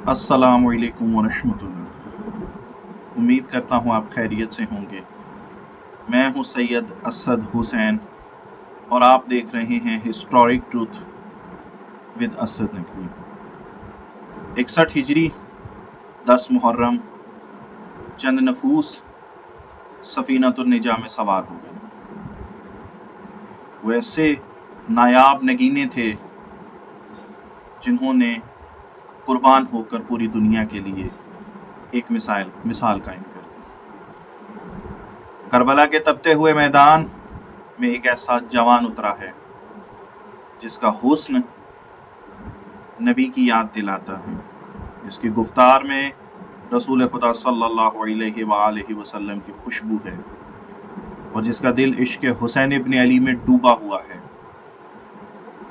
अस्सलाम वालेकुम वरहमतुल्लाह। उम्मीद करता हूँ आप खैरियत से होंगे। मैं हूँ सैयद असद हुसैन और आप देख रहे हैं historic truth with Asad Naqvi. 61 हिजरी 10 मुहर्रम चंद नफूस सफ़ीनतुन्निजा में सवार हो गए। वो ऐसे नायाब नगीने थे जिन्होंने कुर्बान होकर पूरी दुनिया के लिए एक मिसाल कायम कर दी। करबला के तपते हुए मैदान में एक ऐसा जवान उतरा है जिसका हुस्न नबी की याद दिलाता है, जिसकी गुफ्तार में रसूल खुदा सल्लल्लाहु अलैहि वसल्लम की खुशबू है और जिसका दिल इश्क हुसैन इब्न अली में डूबा हुआ है।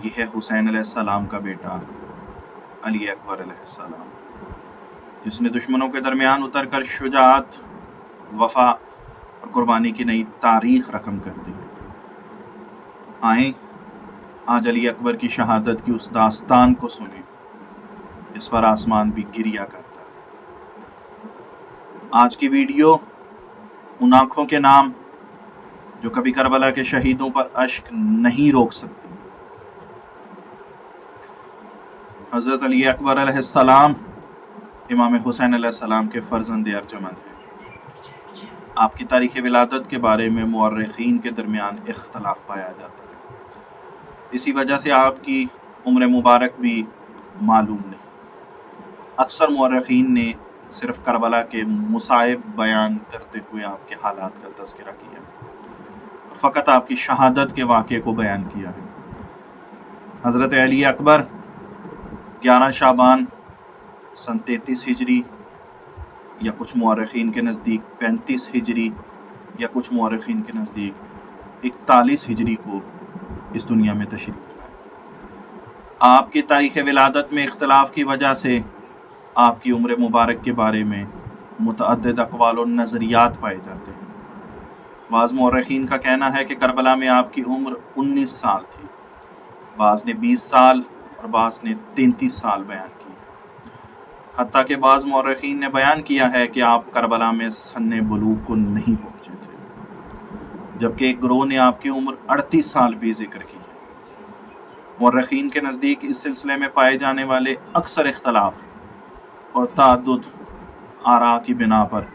यह है हुसैन अलैहिस्सलाम का बेटा अली अकबर अलैहिस्सलाम, जिसने दुश्मनों के दरमियान उतरकर शुजाअत, वफा और कुर्बानी की नई तारीख रकम कर दी। आए आज अली अकबर की शहादत की उस दास्तान को सुने जिस पर आसमान भी गिरिया करता है। आज की वीडियो उन आँखों के नाम जो कभी करबला के शहीदों पर अश्क नहीं रोक सकती। हज़रत अली अकबर अलैहिस्सलाम इमाम हुसैन अलैहिस्सलाम के फ़र्जंद अर्जमंद हैं। आपकी तारीख़ विलादत के बारे में मुअर्रिख़ीन के दरमियान इख्तलाफ पाया जाता है। इसी वजह से आपकी उम्र मुबारक भी मालूम नहीं। अक्सर मुअर्रिख़ीन ने सिर्फ़ करबला के मुसाइब बयान करते हुए आपके हालात का तज़किरा किया, फ़कत आपकी शहादत के वाक़े को बयान किया है। हज़रत अली अकबर 11 शाबान सन 33 हिजरी या कुछ मुअर्रिख़ीन के नज़दीक 35 हिजरी या कुछ मुअर्रिख़ीन के नज़दीक 41 हिजरी को इस दुनिया में तशरीफ़ लाए। आपकी तारीख़ विलादत में इख्तलाफ की वजह से आपकी उम्र मुबारक के बारे में मुतअद्दिद अक़वाल और नज़रियात पाए जाते हैं। बाज़ मुअर्रिख़ीन का कहना है कि करबला में आपकी उम्र 19 साल थी, बाज़ ने 20 साल और बाज़ ने 33 साल बयान की। हत्ता कि बाज़ मुअर्रिख़ीन ने बयान किया है कि आप करबला में सन्ने बुलूग़ को नहीं पहुँचे थे, जबकि एक गिरोह ने आपकी उम्र 38 साल भी ज़िक्र की है। मुअर्रिख़ीन के नज़दीक इस सिलसिले में पाए जाने वाले अक्सर इख्तलाफ और तअद्दुद आरा की बिना पर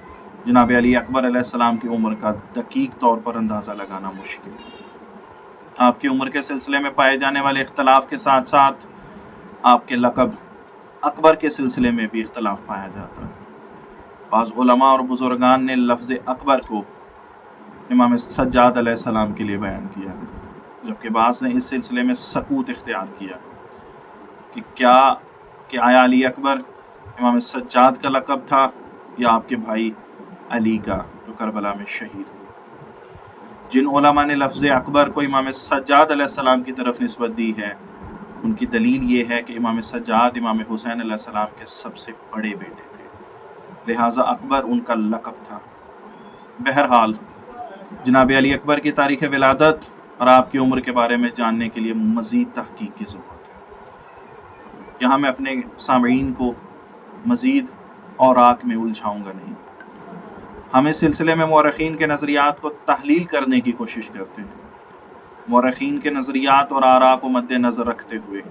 जनाब अली अकबर अलैहिस्सलाम की उम्र का दकीक तौर पर अंदाज़ा लगाना मुश्किल है। आपकी उम्र के सिलसिले में पाए जाने वाले इख्तलाफ के साथ साथ आपके लक़ब अकबर के सिलसिले में भी इख्तलाफ पाया जाता है। बाज़ उलमा और बुज़ुर्गान ने लफ्ज़ अकबर को इमाम सज्जाद अलैहिस्सलाम के लिए बयान किया है, जबकि बाज़ ने इस सिलसिले में सकूत इख्तियार किया कि आया अली अकबर इमाम सज्जाद का लक़ब था या आपके भाई अली का जो करबला में शहीद हुए। जिन उलमा ने लफ्ज़ अकबर को इमाम सज्जाद अलैहिस्सलाम की तरफ निस्बत दी है, उनकी दलील ये है कि इमाम सज्जाद इमाम हुसैन अलैहिस्सलाम के सबसे बड़े बेटे थे, लिहाजा अकबर उनका लक़ब था। बहरहाल जनाब अली अकबर की तारीख़ विलादत और आपकी उम्र के बारे में जानने के लिए मज़ीद तहक़ीक़ की ज़रूरत है। यहाँ मैं अपने सामईन को मज़ीद और आग में उलझाऊँगा नहीं। हम इस सिलसिले में मुअर्रिख़ीन के नज़रियात को तहलील करने की कोशिश करते हैं। मुअर्रिख़ीन के नज़रियात और आरा को मद्देनज़र रखते हुए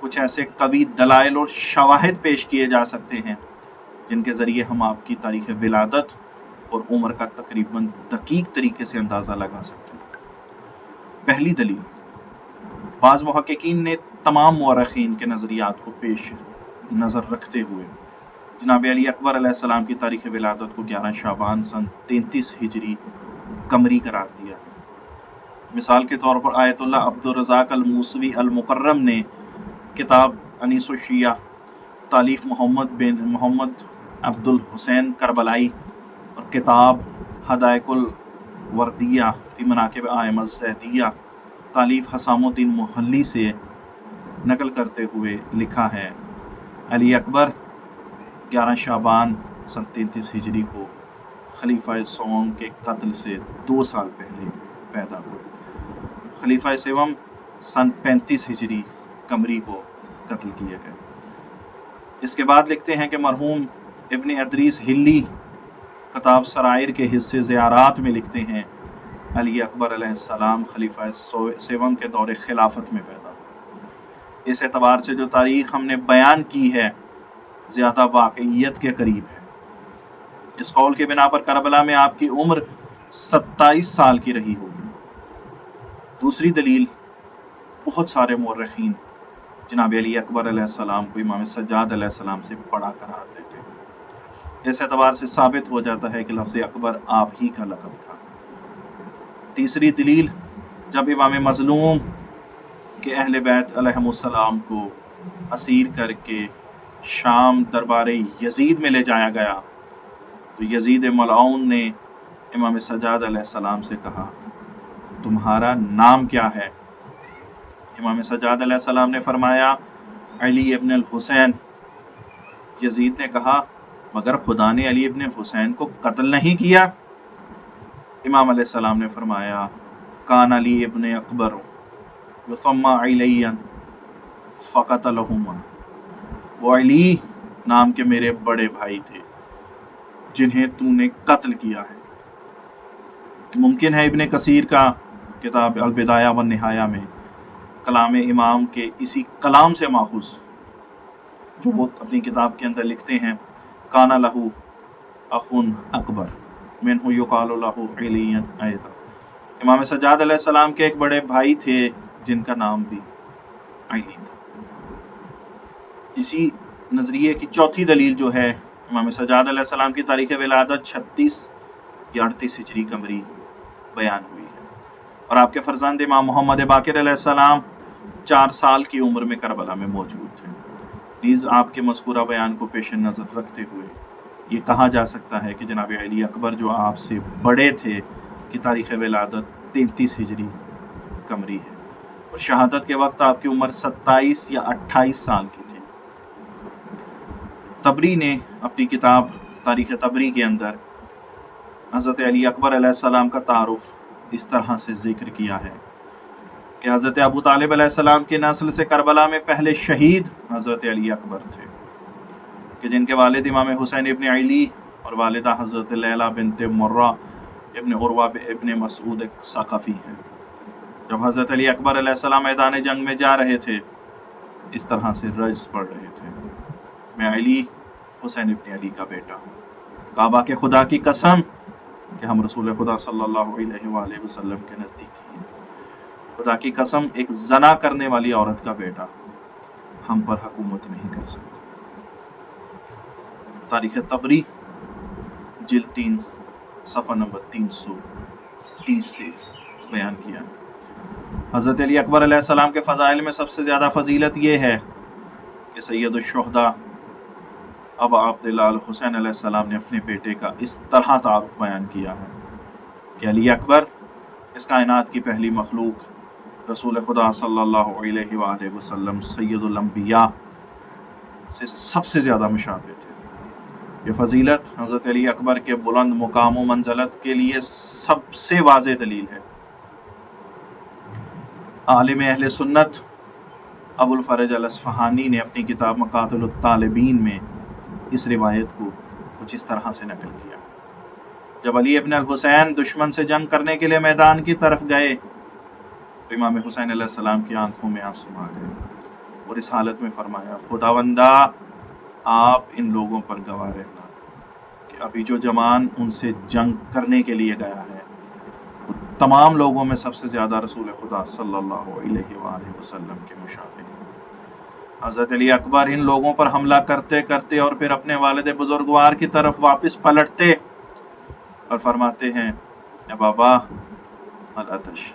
कुछ ऐसे कवी दलाइल और शवाहिद पेश किए जा सकते हैं जिनके ज़रिए हम आपकी तारीख़ विलादत और उम्र का तकरीबन दकीक तरीके से अंदाज़ा लगा सकते हैं। पहली दलील, बाज़ मुहक्किकीन ने तमाम मुअर्रिख़ीन के नज़रियात को पेश नज़र रखते हुए जनाब अली अकबर अलैहिस्सलाम की तारीख़ विलादत को 11 शाबान सन 33 हिजरी कमरी करार दिया है। मिसाल के तौर पर आयतुल्लाह अब्दुर रज़ाक अल मूसवी अल मुकर्रम ने किताब अनीसुश शिया तालीफ़ मोहम्मद अब्दुल हुसैन करबलाई और किताब हदायकुल वर्दिया फ़ी मनाक़िब आइम्मा ज़ैदिया तालीफ़ हसामुद्दीन मुहल्ली से नकल करते हुए लिखा है, अली अकबर 11 शाबान सन 33 हिजरी को खलीफा सोम के कत्ल से 2 साल पहले पैदा हुए। खलीफा सेवम सन 35 हिजरी कमरी को कत्ल किया गया। اس کے بعد لکھتے ہیں کہ مرحوم ابن ادریس ہلی کتاب سرائر کے حصے زیارات میں لکھتے ہیں علی اکبر علیہ السلام خلیفہ سیوم کے دور خلافت میں پیدا ہوئے۔ اس اعتبار سے جو تاریخ ہم نے بیان کی ہے زیادہ واقعیت کے قریب ہے۔ اس قول کے بنا پر کربلا میں آپ کی عمر 27 سال کی رہی ہوگی۔ دوسری دلیل، بہت سارے مورخین جناب علی اکبر علیہ السلام کو امام سجاد علیہ السلام سے بڑا قرار دیتے ہیں۔ اس اعتبار سے ثابت ہو جاتا ہے کہ لفظ اکبر آپ ہی کا لقب تھا۔ تیسری دلیل، جب امام مظلوم کے اہل بیت علیہم السلام کو اسیر کر کے شام دربار یزید میں لے جایا گیا تو یزید ملعون نے امام سجاد علیہ السلام سے کہا تمہارا نام کیا ہے؟ امام سجاد علیہ السلام نے فرمایا علی ابن الحسین۔ یزید نے کہا مگر خدا نے علی ابن حسین کو قتل نہیں کیا؟ امام علیہ السلام نے فرمایا کان علی ابن اکبر یسمى علیاً فقتلہما، وہ علی نام کے میرے بڑے بھائی تھے جنہیں تو نے قتل کیا ہے۔ ممکن ہے ابن کثیر کا کتاب البدایہ والنہایہ میں کلام امام کے اسی کلام سے ماخوذ جو وہ اپنی کتاب کے اندر لکھتے ہیں کانا لہو اخن اکبر منہ یقال لہو علی ایضا، امام سجاد علیہ السلام کے ایک بڑے بھائی تھے جن کا نام بھی علی تھا۔ اسی نظریے کی چوتھی دلیل جو ہے، امام سجاد علیہ السلام کی تاریخ ولادت 36 یا 38 ہجری قمری بیان ہوئی ہے، اور آپ کے فرزند امام محمد باقر علیہ السلام 4 سال کی عمر میں کربلا میں موجود تھے۔ نیز آپ کے مذکورہ بیان کو پیش نظر رکھتے ہوئے یہ کہا جا سکتا ہے کہ جناب علی اکبر جو آپ سے بڑے تھے کی تاریخ ولادت 33 ہجری قمری ہے، اور شہادت کے وقت آپ کی عمر 27 یا 28 سال کی تھی۔ طبری نے اپنی کتاب تاریخ طبری کے اندر حضرت علی اکبر علیہ السلام کا تعارف اس طرح سے ذکر کیا ہے کہ حضرت ابو طالب علیہ السلام کی نسل سے کربلا میں پہلے شہید حضرت علی اکبر تھے، کہ جن کے والد امام حسین ابن علی اور والدہ حضرت لیلہ بنت مرہ ابن عروہ ابن مسعود ثقفی ہیں۔ جب حضرت علی اکبر علیہ السلام میدان جنگ میں جا رہے تھے اس طرح سے رجز پڑھ رہے تھے میں علی حسین ابن علی کا بیٹا ہوں، کعبہ کے خدا کی قسم کہ ہم رسول خدا صلی اللہ علیہ وآلہ وسلم کے نزدیک ہیں، خدا کی قسم ایک زنا کرنے والی عورت کا بیٹا ہم پر حکومت نہیں کر سکتا۔ تاریخ طبری جلد 3 صفحہ نمبر 330 سے بیان کیا۔ حضرت علی اکبر علیہ السلام کے فضائل میں سب سے زیادہ فضیلت یہ ہے کہ سید الشہداء ابا عبداللہ الحسین علیہ السلام نے اپنے بیٹے کا اس طرح تعارف بیان کیا ہے کہ علی اکبر اس کائنات کی پہلی مخلوق رسول خدا صلی اللہ علیہ وآلہ وسلم سید الانبیاء سے سب سے زیادہ مشابہ تھے۔ یہ فضیلت حضرت علی اکبر کے بلند مقام و منزلت کے لیے سب سے واضح دلیل ہے۔ عالم اہل سنت ابو الفرج الاصفہانی نے اپنی کتاب مقاتل الطالبین میں اس روایت کو کچھ اس طرح سے نقل کیا۔ جب علی ابن الحسین دشمن سے جنگ کرنے کے لیے میدان کی طرف گئے تو امام حسین علیہ السلام کی آنکھوں میں آنسو آ گئے اور اس حالت میں فرمایا خداوندہ آپ ان لوگوں پر گواہ رہنا کہ ابھی جو جوان ان سے جنگ کرنے کے لیے گیا ہے وہ تمام لوگوں میں سب سے زیادہ رسول خدا صلی اللہ علیہ وآلہ وسلم کے مشابہ ہیں۔ حضرت علی اکبر ان لوگوں پر حملہ کرتے کرتے اور پھر اپنے والد بزرگوار کی طرف واپس پلٹتے اور فرماتے ہیں اے بابا العطش۔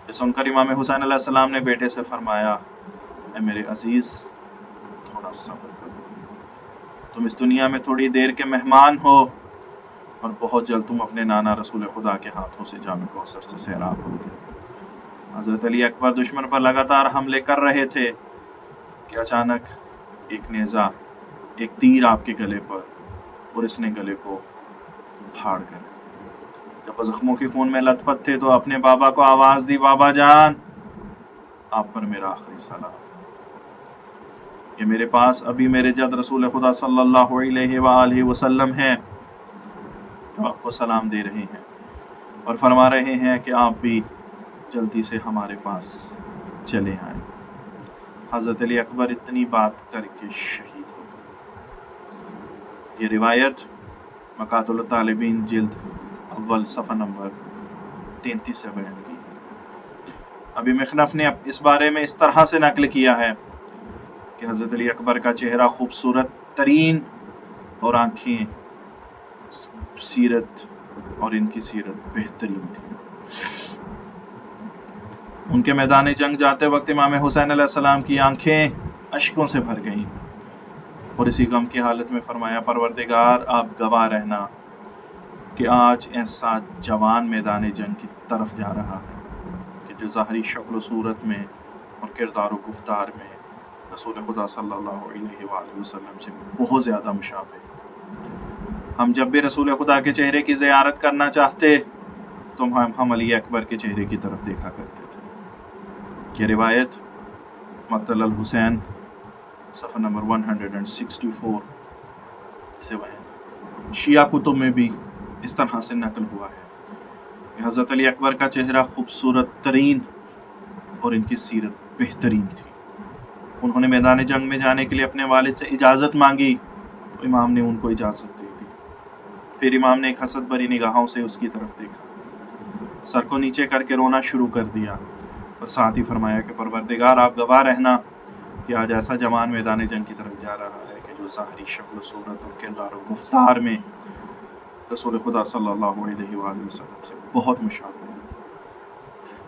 یہ سن کر امام حسین علیہ السلام نے بیٹے سے فرمایا اے میرے عزیز تھوڑا صبر کرو، تم اس دنیا میں تھوڑی دیر کے مہمان ہو اور بہت جلد تم اپنے نانا رسول خدا کے ہاتھوں سے جام کوثر سے سیراب ہو گے۔ حضرت علی اکبر دشمن پر لگاتار حملے کر رہے تھے کہ اچانک ایک نیزہ، ایک تیر آپ کے گلے پر، اور اس نے گلے کو پھاڑ کر جب زخموں کے خون میں لت پت تھے تو اپنے بابا کو آواز دی بابا جان آپ پر میرا آخری سلام۔ کہ میرے پاس ابھی میرے جد رسول خدا صلی اللہ علیہ وآلہ وسلم ہیں جو آپ کو سلام دے رہے ہیں اور فرما رہے ہیں کہ آپ بھی جلدی سے ہمارے پاس چلے آئیں۔ حضرت علی اکبر اتنی بات کر کے شہید ہو گئے۔ یہ روایت مقاتل الطالبین جلد اول صفحہ نمبر 33 سے بیان کی۔ ابھی مخنف نے اس بارے میں اس طرح سے نقل کیا ہے کہ حضرت علی اکبر کا چہرہ خوبصورت ترین اور آنکھیں سیرت اور ان کی سیرت بہترین تھی۔ ان کے میدان جنگ جاتے وقت امام حسین علیہ السلام کی آنکھیں اشکوں سے بھر گئیں اور اسی غم کی حالت میں فرمایا پروردگار آپ گواہ رہنا کہ آج ایسا جوان میدان جنگ کی طرف جا رہا ہے کہ جو ظاہری شکل و صورت میں اور کردار و گفتار میں رسول خدا صلی اللہ علیہ وآلہ وسلم سے بہت زیادہ مشابہ ہے۔ ہم جب بھی رسول خدا کے چہرے کی زیارت کرنا چاہتے تو ہم علی اکبر کے چہرے کی طرف دیکھا کرتے تھے۔ یہ روایت مقتل الحسین صفحہ نمبر 164 سے بیان۔ شیعہ کتب میں بھی اس طرح سے نقل ہوا ہے کہ حضرت علی اکبر کا چہرہ خوبصورت ترین اور ان کی سیرت بہترین تھی۔ انہوں نے میدان جنگ میں جانے کے لیے اپنے والد سے اجازت مانگی تو امام نے ان کو اجازت دے دی۔ پھر امام نے ایک حسد بھری نگاہوں سے اس کی طرف دیکھا، سر کو نیچے کر کے رونا شروع کر دیا اور ساتھ ہی فرمایا کہ پروردگار آپ گواہ رہنا کہ آج ایسا جوان میدان جنگ کی طرف جا رہا ہے کہ جو ظاہری شکل و صورت اور کردار و گفتار میں رسول خدا صلی اللہ علیہ وآلہ وسلم سے بہت مشابہ ہے۔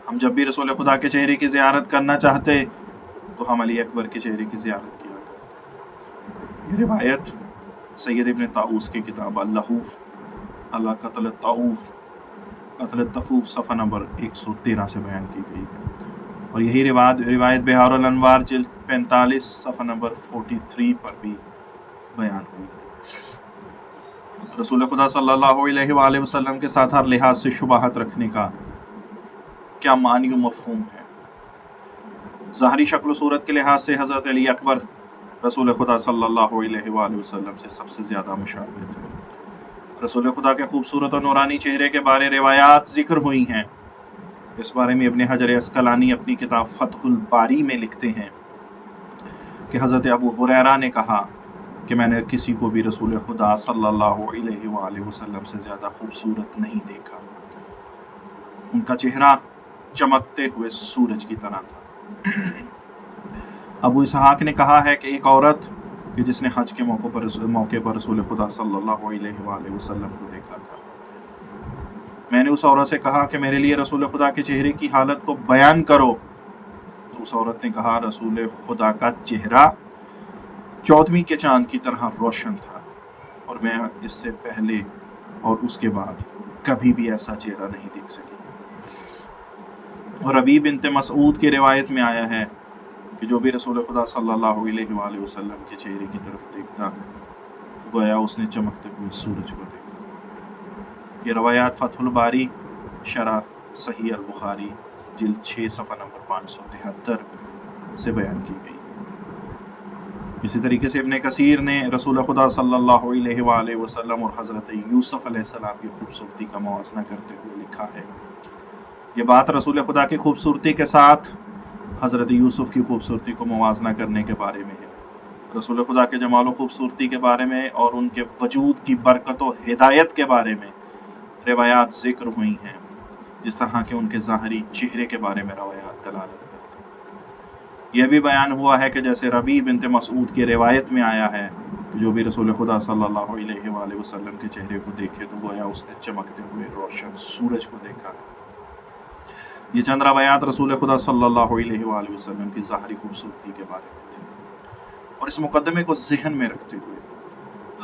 ہم جب بھی رسول خدا کے چہرے کی زیارت کرنا چاہتے تو ہم علی اکبر کے چہرے کی زیارت کیا کرتے۔ یہ روایت سید ابن طاؤس کی کتاب اللحوف اللہ قتل الطفوف صفحہ نمبر 113 سے بیان کی گئی ہے، اور یہی روایت بہار الانوار جلد 45 صفحہ نمبر 43 پر بھی بیان ہوئی۔ رسول خدا صلی اللہ علیہ وآلہ وسلم کے ساتھ ہر لحاظ سے شباہت رکھنے کا کیا معنی و مفہوم ہے؟ ظاہری شکل و صورت کے لحاظ سے حضرت علی اکبر رسول خدا صلی اللہ علیہ وآلہ وسلم سے سب سے زیادہ مشابہ تھے۔ رسول خدا کے خوبصورت اور نورانی چہرے کے بارے روایات ذکر ہوئی ہیں۔ اس بارے میں ابن حجر عسقلانی اپنی کتاب فتح الباری میں لکھتے ہیں کہ حضرت ابو ہریرہ نے کہا کہ میں نے کسی کو بھی رسول خدا صلی اللہ علیہ وآلہ وسلم سے زیادہ خوبصورت نہیں دیکھا۔ ان کا چہرہ چمکتے ہوئے سورج کی طرح تھا۔ ابو اسحاق نے کہا ہے کہ ایک عورت کہ جس نے حج کے موقع پر رسول خدا صلی اللہ علیہ وآلہ وسلم کو دیکھا تھا، میں نے اس عورت سے کہا کہ میرے لیے رسول خدا کے چہرے کی حالت کو بیان کرو، تو اس عورت نے کہا رسول خدا کا چہرہ چودھویں کے چاند کی طرح روشن تھا اور میں اس سے پہلے اور اس کے بعد کبھی بھی ایسا چہرہ نہیں دیکھ سکی۔ اور ربیع بنت مسعود کی روایت میں آیا ہے کہ جو بھی رسول خدا صلی اللہ علیہ وآلہ وسلم کے چہرے کی طرف دیکھتا گویا اس نے چمکتے ہوئے سورج کو دیکھا۔ یہ روایات فتح الباری شرح صحیح البخاری جلد 6 صفحہ نمبر 573 سے بیان کی گئی۔ اسی طریقے سے ابن کثیر نے رسول خدا صلی اللہ علیہ وآلہ وسلم اور حضرت یوسف علیہ السلام کی خوبصورتی کا موازنہ کرتے ہوئے لکھا ہے۔ یہ بات رسول خدا کی خوبصورتی کے ساتھ حضرت یوسف کی خوبصورتی کو موازنہ کرنے کے بارے میں ہے۔ رسول خدا کے جمال و خوبصورتی کے بارے میں اور ان کے وجود کی برکت و ہدایت کے بارے میں روایات ذکر ہوئی ہیں، جس طرح کہ ان کے ظاہری چہرے کے بارے میں روایات دلالت کرتی ہیں۔ یہ بھی بیان ہوا ہے کہ جیسے ربیع بنت مسعود کی روایت میں آیا ہے کہ جو بھی رسول خدا صلی اللہ علیہ وآلہ وسلم کے چہرے کو دیکھے تو گویا اس نے چمکتے ہوئے روشن سورج کو دیکھا۔ یہ چند روایات رسول خدا صلی اللہ علیہ وآلہ وسلم کی ظاہری خوبصورتی کے بارے میں تھی، اور اس مقدمے کو ذہن میں رکھتے ہوئے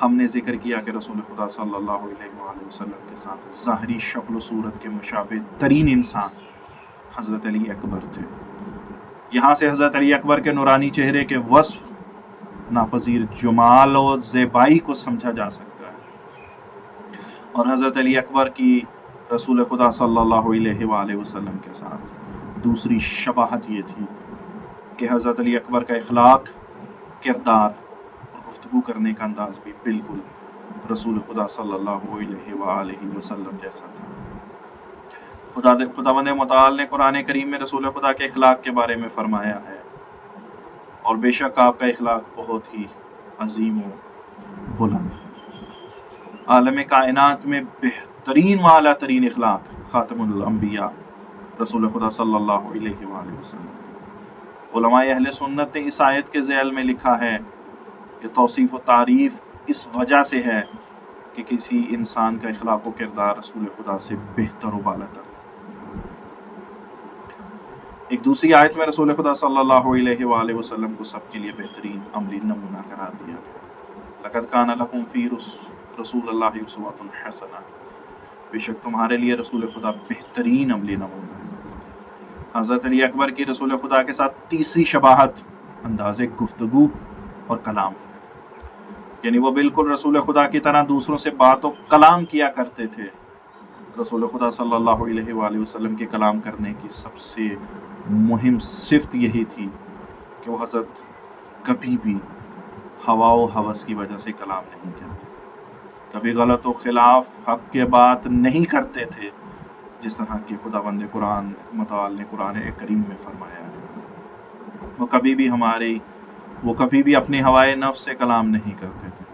ہم نے ذکر کیا کہ رسول خدا صلی اللہ علیہ وآلہ وسلم کے ساتھ ظاہری شکل و صورت کے مشابہ ترین انسان حضرت علی اکبر تھے۔ یہاں سے حضرت علی اکبر کے نورانی چہرے کے وصف ناپذیر جمال و زیبائی کو سمجھا جا سکتا ہے، اور حضرت علی اکبر کی رسول خدا صلی اللہ علیہ وآلہ وسلم کے ساتھ دوسری شباہت یہ تھی کہ حضرت علی اکبر کا اخلاق किरदार और गुफ्तगू करने का अंदाज भी बिल्कुल रसूल खुदा सल्लल्लाहु अलैहि वसल्लम जैसा था। खुदावंद मुताल ने कुरान करीम में रसूल खुदा के अखलाक के बारे में फरमाया है, और बेशक आपका अखलाक बहुत ही अजीम व बुलंद है। आलम कायनात में बेहतरीन व आला तरीन अखलाक खातमुल अंबिया रसूल खुदा सल्लल्लाहु अलैहि वसल्लम। उलमाए अहले सुन्नत ने इस आयत के ज़ैल में लिखा है कि तौसीफ़ व तारीफ़ इस वजह से है कि किसी इंसान का अखलाक व किरदार रसूल खुदा से बेहतर व बालातर। एक दूसरी आयत में रसूल खुदा सल्लल्लाहु अलैहि वसल्लम को सबके लिए बेहतरीन अमली नमूना करार दिया गया। लक़द काना लकुम फ़ी रसूलिल्लाहि उस्वतुन हसना, बेशक तुम्हारे लिए रसूल खुदा बेहतरीन अमली नमूना है। हज़रत अली अकबर की रसूल खुदा के साथ तीसरी शबाहत अंदाज़े गुफ्तगू और कलाम, यानी वो बिल्कुल रसूल खुदा की तरह दूसरों से बात और कलाम किया करते थे। रसूल खुदा सल्लल्लाहु अलैहि वसल्लम के कलाम करने की सबसे मुहिम सिफ़त यही थी कि वो हज़रत कभी भी हवा व हवस की वजह से कलाम नहीं करते, कभी गलत व खिलाफ हक़ के बात नहीं करते थे, जिस तरह की खुदावंद कुरान मुताल ने कुरान करीम में फरमाया है। वो कभी भी अपने हवाए नफ्स से कलाम नहीं करते थे।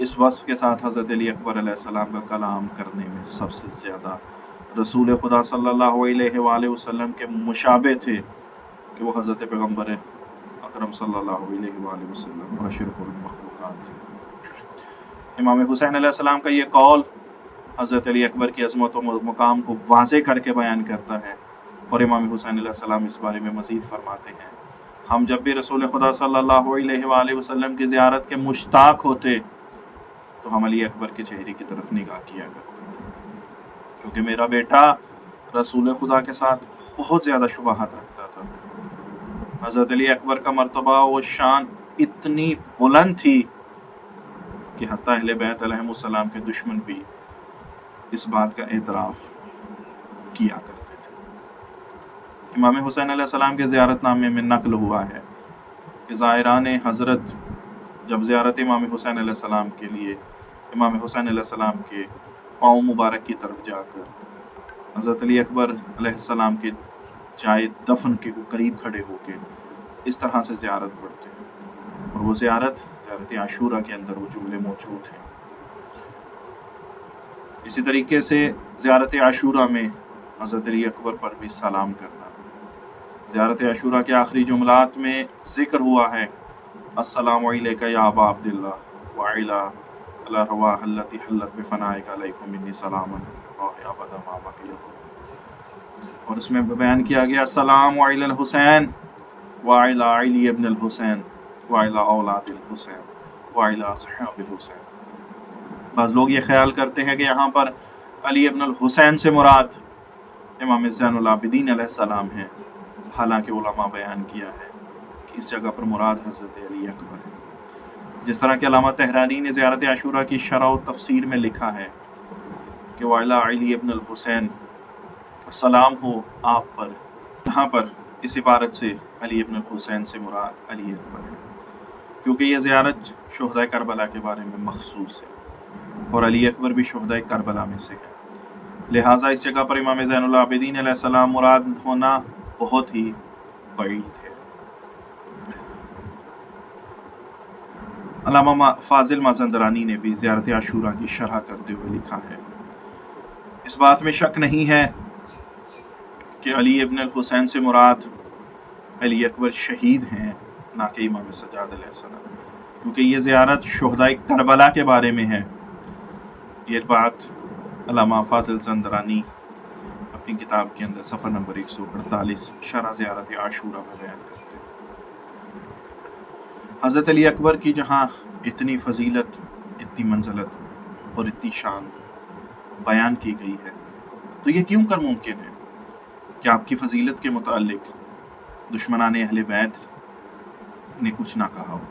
इस वस्फ़ के साथ हज़रत अली अकबर अलैहिस्सलाम का कलाम करने में सबसे ज़्यादा रसूल खुदा सल्लल्लाहु अलैहि वसल्लम के मुशाबे थे कि वो हज़रत पैगम्बर अकरम सल्लल्लाहु अलैहि वसल्लम अशरफुल मखलूक़ात। इमाम हुसैन अलैहिस्सलाम का ये कौल हज़रत अली अकबर की अज़मत व मकाम को वाज़े करके बयान करता है, और इमाम हुसैन अलैहिस्सलाम इस बारे में मज़ीद फरमाते हैं, हम जब भी रसूल खुदा सल्लल्लाहु अलैहि वसल्लम की ज़ियारत के मुश्ताक होते तो हम अली अकबर के चेहरे की तरफ निगाह किया करते, क्योंकि मेरा बेटा रसूल खुदा के साथ बहुत ज़्यादा शुबहात रखता था। हज़रत अली अकबर का मर्तबा व शान इतनी बुलंद थी कि हत्ता अहले बैत अलैहिमुस्सलाम के दुश्मन भी इस बात का एतराफ़ किया करते थे। इमाम हुसैन अलैहिस्सलाम के ज़ियारतनामे में नक़ल हुआ है कि ज़ायरान हज़रत जब ज़ियारत इमाम हुसैन अलैहिस्सलाम के लिए इमाम हुसैन अलैहिस्सलाम के पाँव मुबारक की तरफ जाकर हज़रत अली अकबर अलैहिस्सलाम के जाए दफन के करीब खड़े होकर इस तरह से ज़ियारत पढ़ते हैं, और वो ज़ियारत आशूरा के अंदर वो जुमले मौजूद हैं। इसी तरीके से ज़ियारत आशूरा में हज़रत अली अकबर पर भी सलाम करना। ज़ियारत आशूरा के आखिरी जुमलात में ज़िक्र हुआ है, अस्सलामु अलैका या अबा अब्दिल्लाह व अला रवाह अल्लती हल्लत बिफनाइका अलैकुम मिन्नी सलामन व अबदा मा बक़ियत। और इसमें बयान किया गया सलामु अलल हुसैन व अला अली इब्न अल हुसैन व अला औलादिल हुसैन व अला असहाबिल हुसैन। बाज़ लोग ये ख्याल करते हैं कि यहाँ पर अली इब्न अल हुसैन से मुराद इमाम ज़ैनुल आबिदीन अलैहिस्सलाम हैं, हालांकि उलमा बयान किया है कि इस जगह पर मुराद हज़रत अली अकबर है। जिस तरह के अल्लामा तहरानी ने ज़ियारत आशूरा की शरह व तफसीर में लिखा है कि वाला अली इब्न अल हुसैन, सलाम हो आप पर, यहाँ पर इस इबारत से अली इब्न अल हुसैन से मुराद अली अकबर है, क्योंकि यह ज़ियारत शुहदाए करबला के बारे में मखसूस है और अली अकबर भी शुहदाए करबला में से है। लिहाजा इस जगह पर इमाम ज़ैनुल आबिदीन अलैहिस्सलाम मुराद होना बहुत ही बईद है। अल्लामा फाजिल माज़ंदरानी ने भी ज़ियारत आशूरा की शरह करते हुए लिखा है, इस बात में शक नहीं है कि अली इब्न अल हुसैन से मुराद अली अकबर शहीद हैं, ना कि इमाम सज्जाद अलैहिस्सलाम, क्योंकि ये ज़ियारत शुहदाए करबला के बारे में है। ये बात अल्लामा फाजिल ज़ंदरानी अपनी किताब के अंदर सफ़र नंबर 148 शरह ज़ियारत आशूरा में बयान करते हैं। हज़रत अली अकबर की जहाँ इतनी फ़जीलत, इतनी मंज़लत और इतनी शान बयान की गई है, तो ये क्यों कर मुमकिन है कि आपकी फ़जीलत के मुतालिक दुश्मनाने अहले बैत ने कुछ ना कहा हो।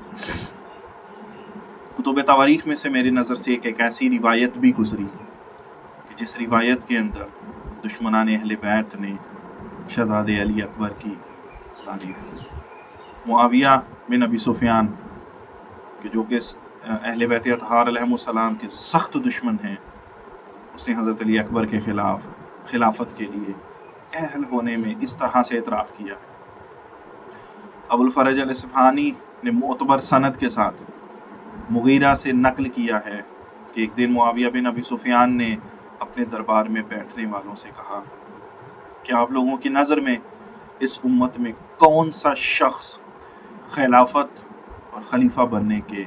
कुतुब तवारीख़ में से मेरी नज़र से एक ऐसी रिवायत भी गुज़री कि जिस रिवायत के अंदर दुश्मनाने अहले बैत ने शहज़ादे अली अकबर की तारीफ़ की। मुआविया बिन अबी सुफियान कि जो कि अहले बैत अतहार अलैहिमुस्सलाम के सख्त दुश्मन हैं, उसने हज़रत अली अकबर के ख़िलाफ़ खिलाफत के लिए अहल होने में इस तरह से इतराफ़ किया है। अबुल फ़रज अल-इस्फ़हानी ने मोतबर सनद के साथ मुगीरा से नकल किया है कि एक दिन मुआविया बिन अबी सुफियान ने अपने दरबार में बैठने वालों से कहा कि आप लोगों की नज़र में इस उम्मत में कौन सा शख्स खिलाफत और खलीफा बनने के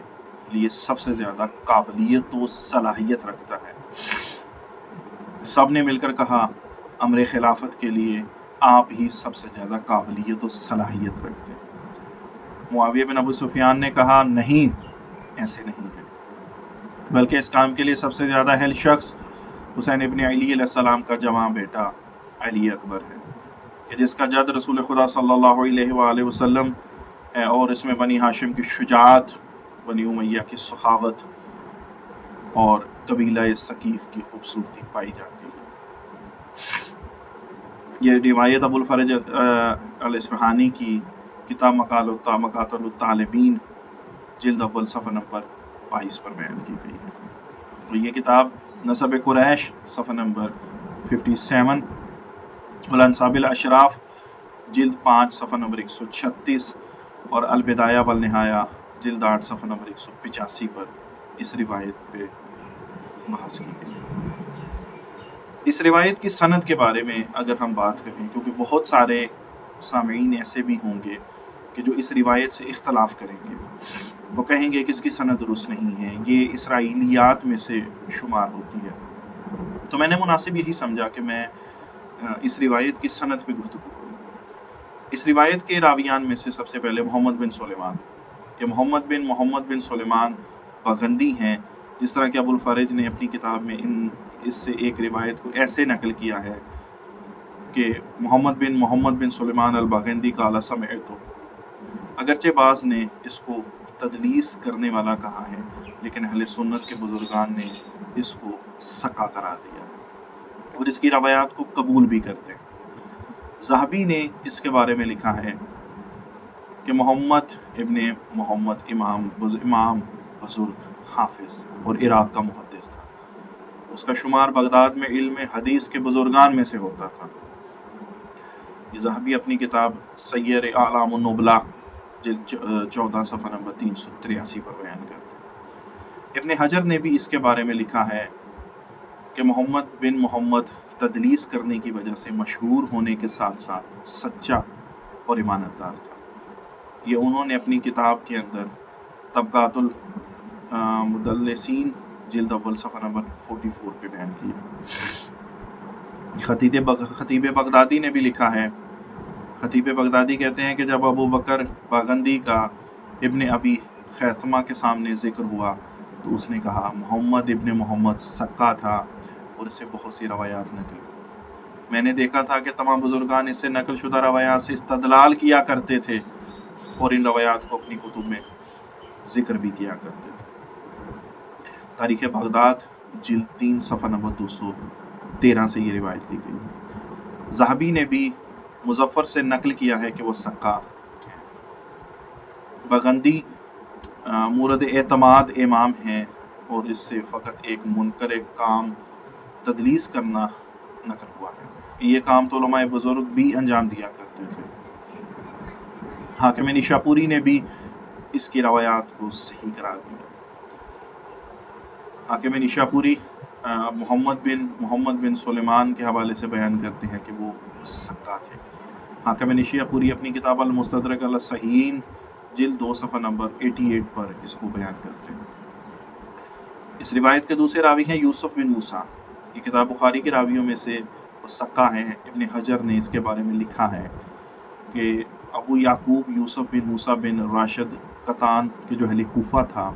लिए सबसे ज़्यादा काबिलियत व सलाहियत रखता है। सब ने मिलकर कहा अमर खिलाफत के लिए आप ही सबसे ज़्यादा काबिलियत और सलाहियत रखते हैं। मुआविया बिन अबू सुफियान ने कहा नहीं, ऐसे नहीं है, बल्कि इस काम के लिए सबसे ज़्यादा अहल शख्स हुसैन इब्न अली अलैहिस्सलाम का जवां बेटा अली अकबर है कि जिसका जद रसूल खुदा सल्लल्लाहु अलैहि वसल्लम है और इसमें बनी हाशिम की शुजाअत, बनी उमैया की सखावत और कबीला सकीफ़ की खूबसूरती पाई जाती है। ये रिवायत अबुल फ़रज अल-इस्फ़हानी की किताब मकातुल तालिबीन जिल्द अव्वल सफ़ा नंबर 22 पर बयान की गई है। तो ये किताब नसब कुरैश सफ़ा नंबर 57, वल अंसाबिल अशराफ जिल्द 5 सफ़ा नंबर 136 और अल-बिदाया वल निहाया जिल्द 8 सफ़ा नंबर 185 पर इस रिवायत पे बहस की गई। इस रिवायत की सनद के बारे में अगर हम बात करें, क्योंकि बहुत सारे सामीन ऐसे भी होंगे कि जो इस रिवायत से इख्तलाफ करेंगे, वो कहेंगे कि इसकी सनद दुरुस्त नहीं है, ये इसराइलियात में से शुमार होती है। तो मैंने मुनासिब यही समझा कि मैं इस रिवायत की सनद पे गुफ्तगू करूँ। इस रिवायत के रावियान में से सबसे पहले मोहम्मद बिन सुलेमान। ये मोहम्मद बिन सुलेमान बगंदी हैं। जिस तरह कि अबुल फ़रज ने अपनी किताब में इससे एक रिवायत को ऐसे नकल किया है कि मोहम्मद बिन सुलेमान अल-बगंदी काला समेअतु। अगरचे बाज़ ने इसको तदलीस करने वाला कहा है, लेकिन अहले सुन्नत के बुजुर्गान ने इसको सक्का करार दिया और इसकी रवायात को कबूल भी करते हैं। ज़हाबी ने इसके बारे में लिखा है कि मोहम्मद इब्ने मोहम्मद इमाम बुजुर्ग हाफिज़ और इराक़ का मुहद्दिस था। उसका शुमार बगदाद में इल्म हदीस के बुजुर्गान में से होता था। ये ज़हाबी अपनी किताब सय्यर आलामुन नुबला जिल्द 14 सफ़ा नंबर 383 पर बयान करते हैं। इब्न हजर ने भी इसके बारे में लिखा है कि मोहम्मद बिन मोहम्मद तदलीस करने की वजह से मशहूर होने के साथ साथ सच्चा और ईमानदार था। ये उन्होंने अपनी किताब के अंदर तबकातुल मुदल्लिसीन जिल्द अव्वल सफ़ा नंबर 44 पे बयान किया। खतीब बगदादी ने भी लिखा है। खतीब बगदादी कहते हैं कि जब अबू बकर बागंदी का इब्न अबी खैसमा के सामने ज़िक्र हुआ तो उसने कहा मोहम्मद इब्न मोहम्मद सक्का था और इससे बहुत सी रवायात नकल। मैंने देखा था कि तमाम बुजुर्गान इससे नकल शुदा रवायात से इस्तदलाल किया करते थे और इन रवायात को अपनी कुतुब में ज़िक्र भी किया करते थे। तारीख़ बगदाद जिल्द 3 सफ़ा नंबर 213 से ये रिवायत ली गई। ज़हाबी ने भी मुज़फ़्फ़र से नकल किया है कि वो सक्का है। बगंदी मूरद एतमाद इमाम हैं और इससे फ़कत एक मुनकर काम तदलीस करना नकल हुआ है। ये काम तो उलमाए बुज़ुर्ग भी अंजाम दिया करते थे। हाकिम निशापुरी ने भी इसकी रवायात को सही करार दिया। हाकिम निशापुरी मोहम्मद बिन सुलेमान के हवाले से बयान करते हैं कि वो सक्का थे। हाकिम निशापुरी अपनी किताब अल-मुस्तदरक अल-सहीहीन जिल्द 2 सफ़ा नंबर 88 पर इसको बयान करते हैं। इस रिवायत के दूसरे रावी हैं यूसुफ बिन मूसा। ये किताब बुखारी के रावियों में से वो सक्का हैं। इब्न हजर ने इसके बारे में लिखा है कि अबू याकूब यूसुफ बिन मूसा बिन राशिद कतान के जो अहले कूफा था,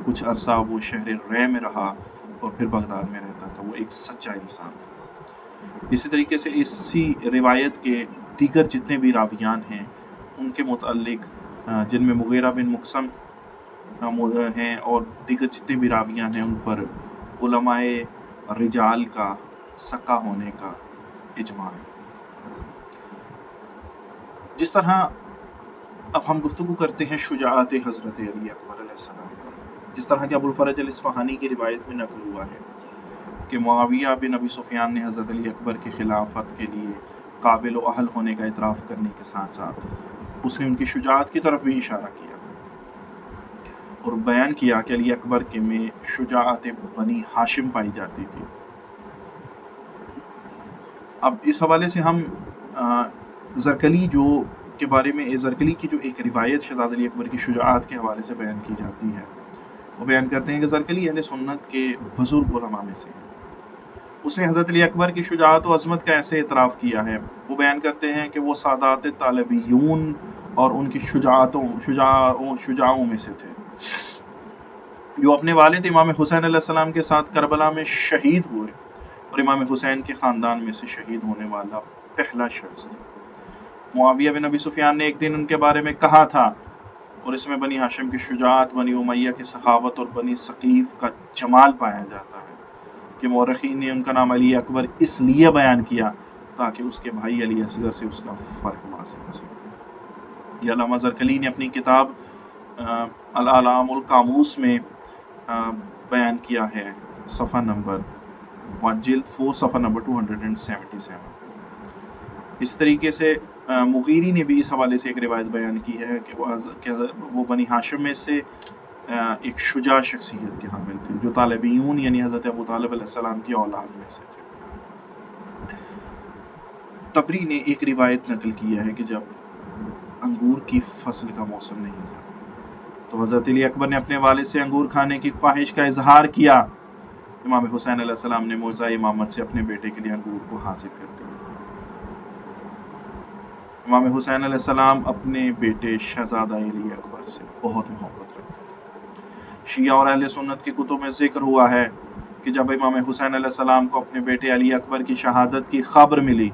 कुछ अरसा वो शहर रे में रहा और फिर बगदाद में रहता था। वो एक सच्चा इंसान था। इसी तरीके से इसी रिवायत के दीगर जितने भी रावियान हैं उनके मुतल्लिक जिनमें मुगीरा बिन मुक़सम हैं और दीगर जितने भी रावियान हैं उन पर उलमाए रिजाल का सक्का होने का इजमा है। जिस तरह اب ہم گفتگو کرتے ہیں شجاعت حضرت علی اکبر علیہ السلام پر۔ جس طرح کہ ابو الفرج الاصفہانی کی روایت میں نقل ہوا ہے کہ معاویہ بن ابی سفیان نے حضرت علی اکبر کی خلافت کے لیے قابل و اہل ہونے کا اعتراف کرنے کے ساتھ ساتھ اس نے ان کی شجاعت کی طرف بھی اشارہ کیا اور بیان کیا کہ علی اکبر کے میں شجاعت بنی ہاشم پائی جاتی تھی۔ اب اس حوالے سے ہم زرکلی کے بارے میں زرکلی کی جو ایک روایت شہزادہ علی اکبر کی شجاعت کے حوالے سے بیان کی جاتی ہے، وہ بیان کرتے ہیں کہ زرکلی اہل سنت کے بزرگ علماء میں سے اس نے حضرت علی اکبر کی شجاعت و عظمت کا ایسے اعتراف کیا ہے۔ وہ بیان کرتے ہیں کہ وہ سادات طالبیون اور ان کی شجاعوں میں سے تھے جو اپنے والد امام حسین علیہ السلام کے ساتھ کربلا میں شہید ہوئے اور امام حسین کے خاندان میں سے شہید ہونے والا پہلا شخص تھا۔ معاویہ بن ابی سفیان نے ایک دن ان کے بارے میں کہا تھا، اور اس میں بنی ہاشم کی شجاعت، بنی امیہ کی سخاوت اور بنی ثقیف کا جمال پایا جاتا ہے کہ مورخین نے ان کا نام علی اکبر اس لیے بیان کیا تاکہ اس کے بھائی علی اصغر سے اس کا فرق واضح ہو سکے۔ یہ علامہ زرکلی نے اپنی کتاب الاعلام القاموس میں بیان کیا ہے، صفحہ نمبر جلد 4 صفحہ نمبر 277۔ اس طریقے سے مغیری نے بھی اس حوالے سے ایک روایت بیان کی ہے کہ وہ بنی ہاشم میں سے ایک شجاع شخصیت کے حامل تھے جو طالبیون یعنی حضرت ابو طالب علیہ السلام کی اولاد میں سے تھے۔ طبری نے ایک روایت نقل کیا ہے کہ جب انگور کی فصل کا موسم نہیں تھا تو حضرت علی اکبر نے اپنے والد سے انگور کھانے کی خواہش کا اظہار کیا۔ امام حسین علیہ السلام نے موضع امامت سے اپنے بیٹے کے لیے انگور کو حاصل کر دیا۔ امام حسین علیہ السلام اپنے بیٹے شہزادہ علی اکبر سے بہت محبت رکھتے تھے۔ شیعہ اور اہل سنت کی کتب میں ذکر ہوا ہے کہ جب امام حسین علیہ السلام کو اپنے بیٹے علی اکبر کی شہادت کی خبر ملی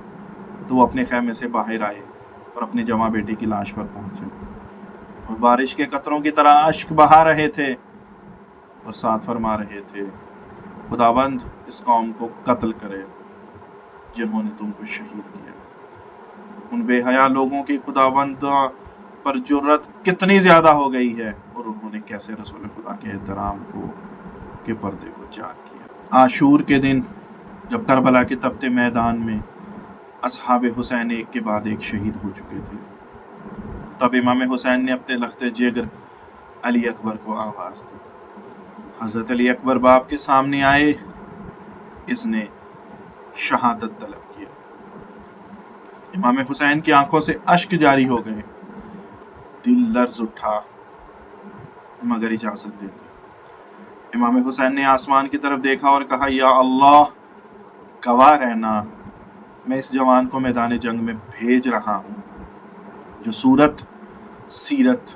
تو وہ اپنے خیمے سے باہر آئے اور اپنے جواں بیٹے کی لاش پر پہنچے اور بارش کے قطروں کی طرح اشک بہا رہے تھے اور ساتھ فرما رہے تھے، خداوند اس قوم کو قتل کرے جنہوں نے تم کو شہید کیا۔ ان بے حیا لوگوں کی خداوند پر جرت کتنی زیادہ ہو گئی ہے، اور انہوں نے کیسے رسول خدا کے احترام کے پردے کو چاک کیا۔ عاشور کے دن جب کربلا کے تپتے میدان میں اصحاب حسین ایک کے بعد ایک شہید ہو چکے تھے، تب امام حسین نے اپنے لخت جگر علی اکبر کو آواز دی۔ حضرت علی اکبر باپ کے سامنے آئے، اس نے شہادت طلب کیا۔ امام حسین کی آنکھوں سے اشک جاری ہو گئے، دل لرز اٹھا مگر اجازت دے دی۔ امام حسین نے آسمان کی طرف دیکھا اور کہا، یا اللہ، گواہ رہنا، میں اس جوان کو میدان جنگ میں بھیج رہا ہوں جو صورت، سیرت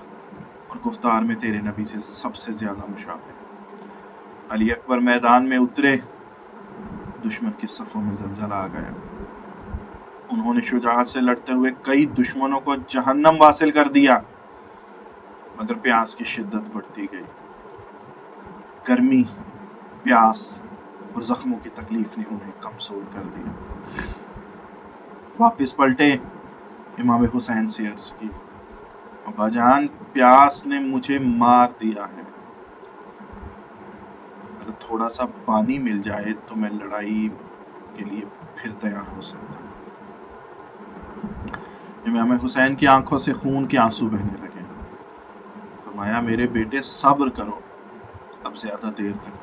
اور گفتار میں تیرے نبی سے سب سے زیادہ مشابہ ہے۔ علی اکبر میدان میں اترے، دشمن کی صفوں میں زلزلہ آ گیا۔ انہوں نے شجاعت سے لڑتے ہوئے کئی دشمنوں کو جہنم واصل کر دیا، مگر پیاس کی شدت بڑھتی گئی۔ گرمی، پیاس اور زخموں کی تکلیف نے انہیں کمزور کر دیا۔ واپس پلٹے، امام حسین سے عرض کی، ابا جان، پیاس نے مجھے مار دیا ہے، اگر تھوڑا سا پانی مل جائے تو میں لڑائی کے لیے پھر تیار ہو سکتا ہوں۔ امام حسین کی آنکھوں سے خون کے آنسو بہنے لگے۔ فرمایا، میرے بیٹے، صبر کرو، اب زیادہ دیر نہیں،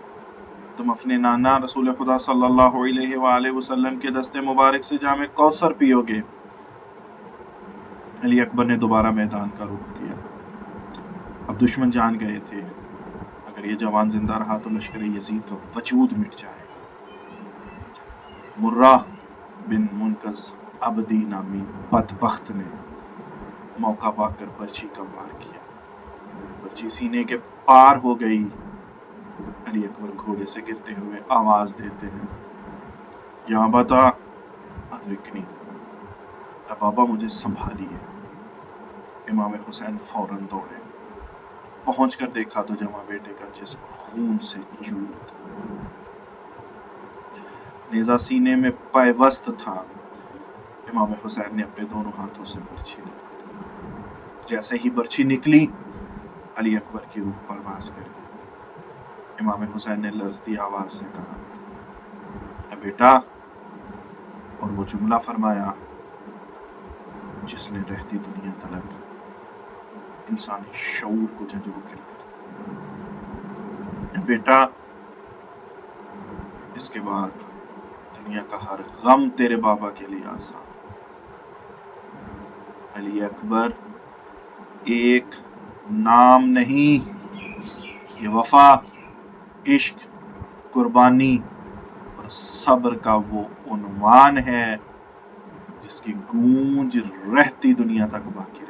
تم اپنے نانا رسول خدا صلی اللہ علیہ وآلہ وسلم کے دست مبارک سے جام کوثر پیو گے۔ علی اکبر نے دوبارہ میدان کا رخ کیا۔ اب دشمن جان گئے تھے اگر یہ جوان زندہ رہا تو لشکر یزید کا وجود مٹ جائے گا۔ مرہ بن منقذ عبدی نامی بدبخت نے موقع پا کر برچھی کا وار کیا، برچھی سینے کے پار ہو گئی۔ علی اکبر گھوڑے سے گرتے ہوئے آواز دیتے ہیں، یا بتا ادرکنی، اے بابا مجھے سنبھالیے۔ امام حسین فوراً دوڑے، پہنچ کر دیکھا تو جمع بیٹے کا جسم خون سے چور تھا، نیزہ سینے میں پیوست تھا۔ امام حسین نے اپنے دونوں ہاتھوں سے برچھی نکالی، जैसे ही बर्छी निकली, अली अकबर की रूह परवाज कर गई। इमाम हुसैन ने लर्जती आवाज़ से कहा, ए बेटा, और वो जुमला फरमाया जिसने रहती दुनिया तलक इंसानी शऊर को झंझोड़ कर दिया। बेटा, इसके बाद दुनिया का हर गम तेरे बाबा के लिए आसान। अली अकबर एक नाम नहीं, ये वफा, इश्क, कुर्बानी और सब्र का वो उन्वान है जिसकी गूंज रहती दुनिया तक बाकी